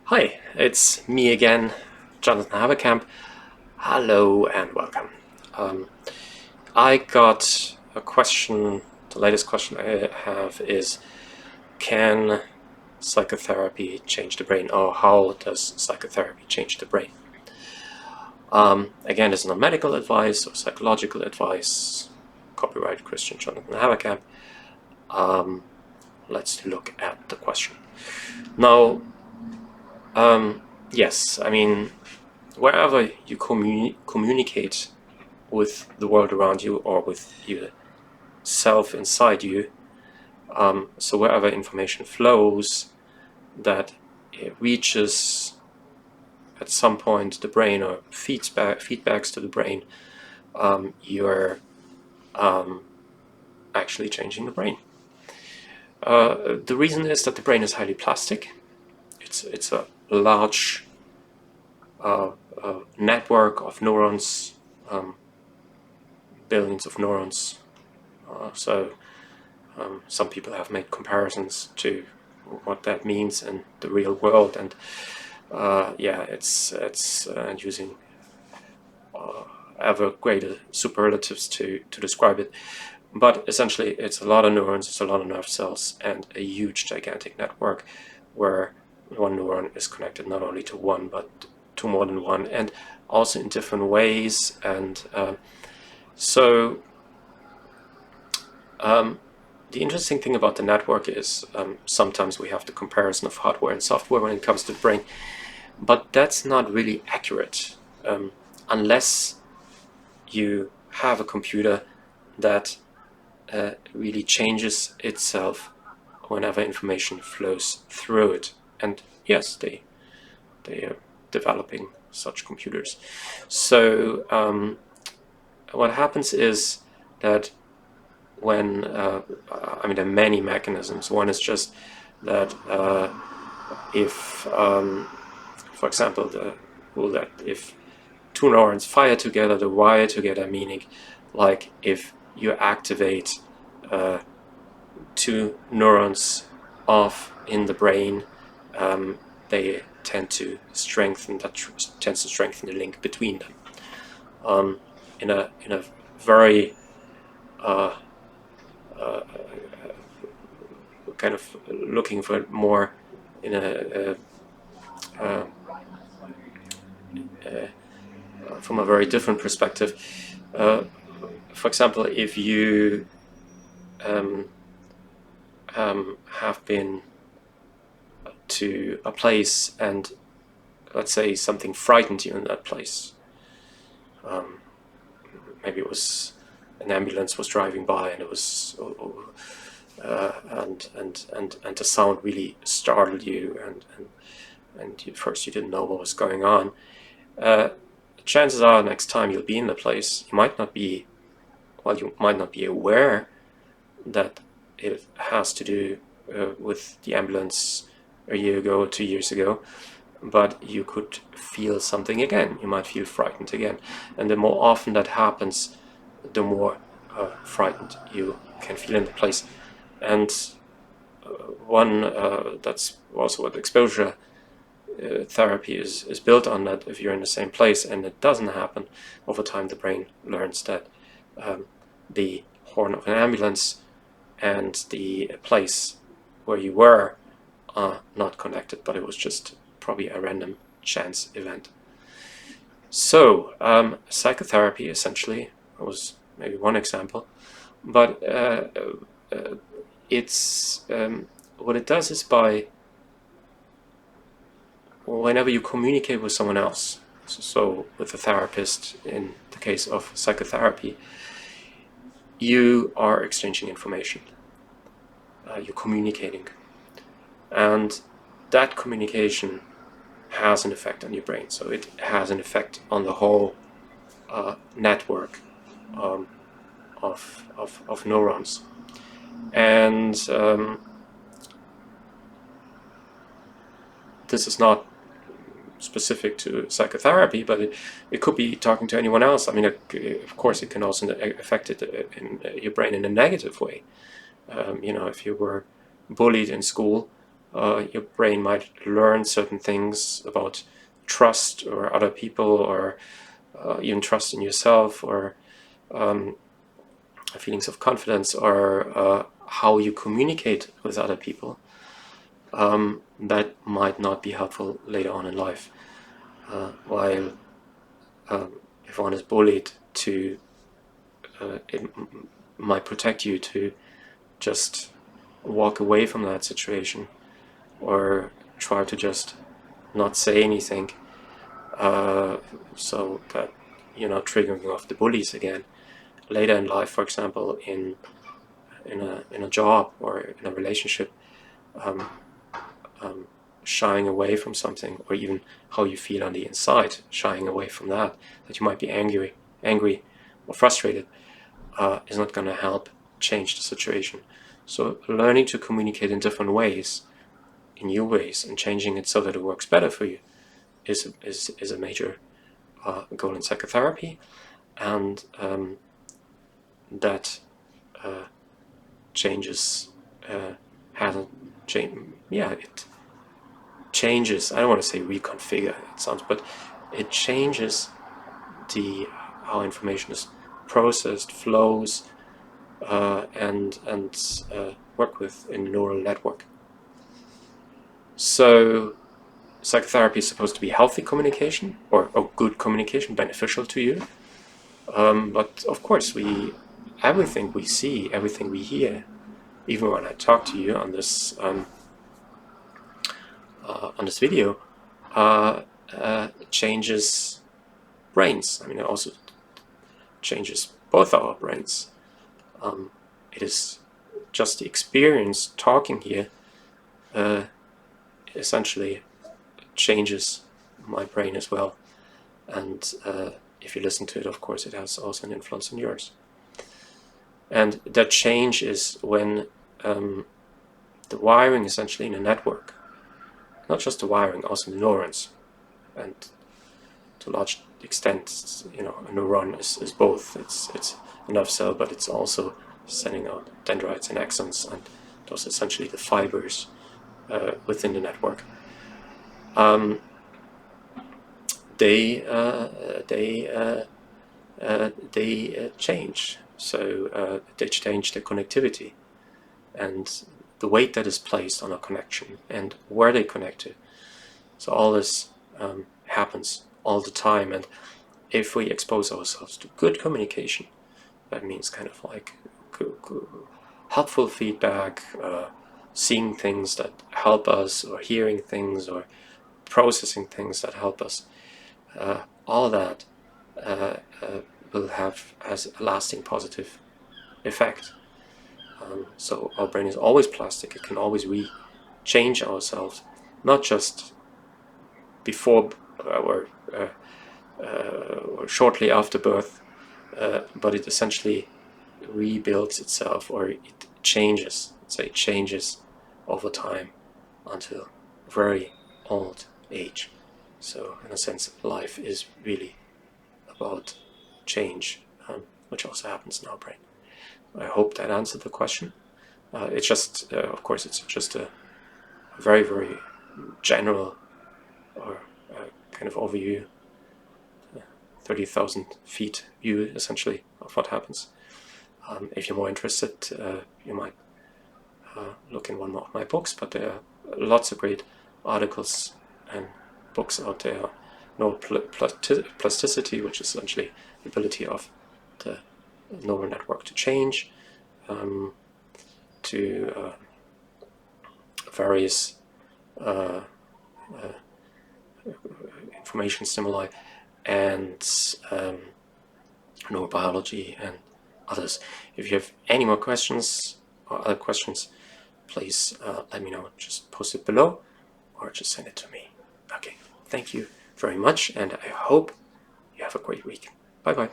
Hi, it's me again, Jonathan Haverkampf. Hello and welcome. Um, I got a question. The latest question I have is, can psychotherapy change the brain, or how does psychotherapy change the brain? Again, this is not medical advice or psychological advice. Copyright Christian Jonathan Haverkampf. Let's look at the question. Now, yes, I mean, wherever you communicate with the world around you or with yourself inside you, so wherever information flows, that it reaches at some point the brain or feedbacks to the brain, you're actually changing the brain. The reason is that the brain is highly plastic. It's a large network of neurons, billions of neurons. Some people have made comparisons to what that means in the real world, and it's using ever greater superlatives to describe it. But essentially, it's a lot of neurons, it's a lot of nerve cells, and a huge, gigantic network where one neuron is connected not only to one, but to more than one, and also in different ways. And the interesting thing about the network is sometimes we have the comparison of hardware and software when it comes to the brain, but that's not really accurate unless you have a computer that really changes itself whenever information flows through it. And yes, they are developing such computers. So what happens is that when I mean, there are many mechanisms. One is just that if, for example, the rule that if two neurons fire together, they wire together, meaning like if you activate two neurons off in the brain, they tend to strengthen, that tends to strengthen the link between them. In a very kind of looking for it more in from a very different perspective. For example, if you have been to a place and let's say something frightened you in that place, maybe it was an ambulance was driving by and it was and the sound really startled you, and at first you didn't know what was going on. Chances are next time you'll be in the place, you might not be aware that it has to do with the ambulance a year ago or 2 years ago, but you could feel something again. You might feel frightened again, and the more often that happens, the more frightened you can feel in the place. And that's also what exposure therapy is built on, that if you're in the same place and it doesn't happen, over time the brain learns that the horn of an ambulance and the place where you were are not connected, but it was just probably a random chance event. So psychotherapy essentially was maybe one example, but it's what it does is, by whenever you communicate with someone else, so with a therapist in the case of psychotherapy, you are exchanging information, you're communicating, and that communication has an effect on your brain. So it has an effect on the whole network of neurons. And this is not specific to psychotherapy, but it could be talking to anyone else. I mean, of course, it can also affect your brain in a negative way. If you were bullied in school, your brain might learn certain things about trust or other people, or even trust in yourself, or feelings of confidence, or how you communicate with other people, that might not be helpful later on in life. While if one is bullied, it might protect you to just walk away from that situation, or try to just not say anything, so that you're not triggering off the bullies again later in life. For example, in a job or in a relationship, shying away from something, or even how you feel on the inside, shying away from that you might be angry or frustrated, is not going to help change the situation. So learning to communicate in different ways, in new ways, and changing it so that it works better for you is a major goal in psychotherapy, and that changes hasn't changed. Yeah, it changes. I don't want to say reconfigure. It sounds, but it changes how information is processed, flows, and work with in the neural network. So psychotherapy is supposed to be healthy communication, or good communication, beneficial to you. But of course, everything we see, everything we hear, even when I talk to you on this video, changes brains. I mean, it also changes both our brains. It is just the experience talking here essentially changes my brain as well. And if you listen to it, of course, it has also an influence on yours. And that change is when the wiring essentially in a network, not just the wiring, also the neurons, and to a large extent, a neuron is both. It's a nerve cell, but it's also sending out dendrites and axons, and those are essentially the fibers within the network. They change. So they change the connectivity and the weight that is placed on a connection and where they connect to. So all this happens all the time, and if we expose ourselves to good communication, that means kind of like helpful feedback, seeing things that help us, or hearing things, or processing things that help us, all that will has a lasting positive effect. So our brain is always plastic. It can always change ourselves, not just before or shortly after birth, but it essentially rebuilds itself, or it changes. Say it changes over time until very old age. So in a sense, life is really about change, which also happens in our brain. I hope that answered the question. It's just, of course, it's just a very, very general or kind of overview, 30,000 feet view essentially of what happens. If you're more interested, you might look in one of my books, but there are lots of great articles and books out there. Neuroplasticity, which is essentially the ability of the neural network to change, to various information stimuli, and neurobiology and others. If you have any more questions or other questions, please let me know. Just post it below or just send it to me. Okay, thank you very much, and I hope you have a great week. Bye bye.